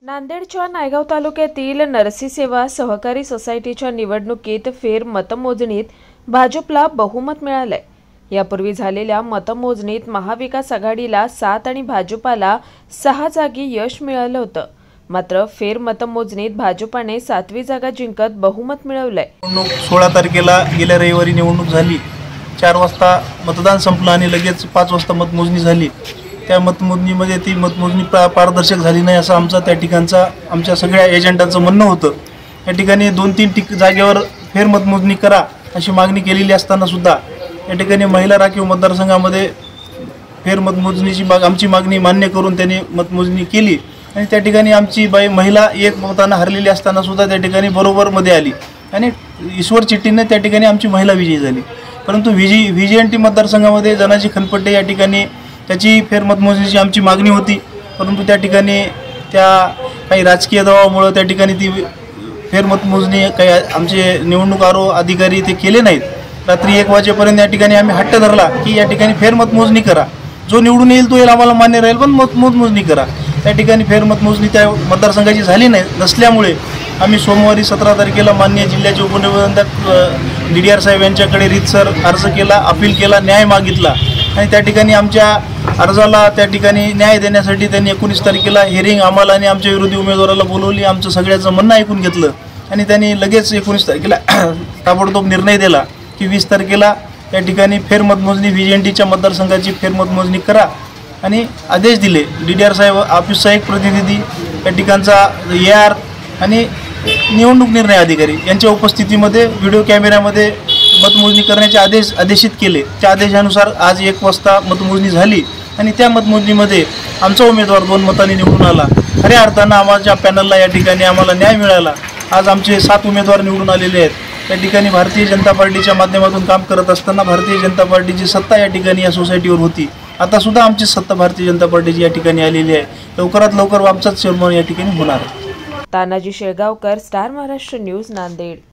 नांदेडच्या नायगाव तालुक्यातील नरसी सेवा सहकारी सोसायटीच्या निवडणुकीत फेर मतमोजणीत भाजपला बहुमत मिळालंय। यापूर्वी झालेल्या मतमोजणीत महाविकास आघाडीला 7 आणि भाजपाला 6 जागी यश मिळालं होतं। मात्र फेर मतमोजणीत भाजपाने 7वी जागा जिंकत बहुमत मिळवलंय। 16 तारखेला गेल्या रविवारी निवडणूक झाली। 4 वाजता मतदान संपलं आणि लगेच 5 वाजता मतमोजणी झाली। त्या मतमोजणीमध्ये ती मतमोजणी पारदर्शक झाली नाही असं आमच्या सगळ्या एजंटांचं म्हणणं होतं। या ठिकाणी 2-3 जागेवर फेर मतमोजणी करा अशी मागणी केलेली असताना सुद्धा या ठिकाणी महिला राखीव मतदारसंघामध्ये फेर मतमोजणीची आमची मागणी मान्य करून त्यांनी मतमोजणी केली आणि त्या ठिकाणी आमची महिला 1 मताने हरलेली असताना सुद्धा त्या ठिकाणी बरोबर मध्ये आली आणि ईश्वर चिट्टीने त्या ठिकाणी आमची महिला विजयी झाली। परंतु व्हीजीएनटी मतदारसंघामध्ये जनाजी खनपट्टे या ठिकाणी त्याची फेर मतमोजणीची आमची मागणी होती, परंतु त्या ठिकाणी काही राजकीय दबावामुळे त्या ठिकाणी ती फेर मतमोजणी काही आमचे निवडणूक अधिकारी ते केले नाहीत। रात्री 1 वाजेपर्यंत या ठिकाणी आम्ही हट्ट धरला की या ठिकाणी फेर मतमोजणी करा, जो निवडून येईल तो येईल आम्हाला मान्य राहील, पण मतमोजणी करा। त्या ठिकाणी फेर मतमोजणी त्या मतदारसंघाची झाली नसल्यामुळे आम्ही सोमवारी 17 तारखेला माननीय जिल्ह्याचे उपनिबंधक DDR साहेब यांच्याकडे रीतसर अर्ज केला, अपील केला, न्याय मागितला आणि त्या ठिकाणी आमच्या अर्जाला त्या ठिकाणी न्याय देण्यासाठी त्यांनी 19 तारखेला हिअरिंग आम्हाला आणि आमच्या विरोधी उमेदवाराला बोलवली। आमचं सगळ्याचं म्हणणं ऐकून घेतलं आणि त्यांनी लगेच 19 तारखेला ताबडतोब निर्णय दिला की 20 तारखेला या ठिकाणी फेर मतमोजणी व्हीजीएनटीच्या मतदारसंघाची फेर मतमोजणी करा आणि आदेश दिले। DDR साहेब, ऑफिसचा एक प्रतिनिधी, या ठिकाणचा AR आणि निवडणूक निर्णय अधिकारी यांच्या उपस्थितीमध्ये व्हिडिओ कॅमेऱ्यामध्ये मतमोजणी करण्याचे आदेशित केले। त्या आदेशानुसार आज 1 वाजता मतमोजणी झाली आणि त्या मतमोजणीमध्ये आमचा उमेदवार 2 मतांनी निवडून आला। खऱ्या अर्थानं आमच्या पॅनलला या ठिकाणी आम्हाला न्याय मिळाला। आज आमचे 7 उमेदवार निवडून आलेले आहेत। त्या ठिकाणी भारतीय जनता पार्टीच्या माध्यमातून काम करत असताना भारतीय जनता पार्टीची सत्ता या ठिकाणी या सोसायटीवर होती। आता सुद्धा आमची सत्ता भारतीय जनता पार्टीची या ठिकाणी आलेली आहे। लवकरात लवकर आमचाच चेअरमन या ठिकाणी होणार आहे। Tanaji Shelgaonkar, star Maharashtra news, Nanded.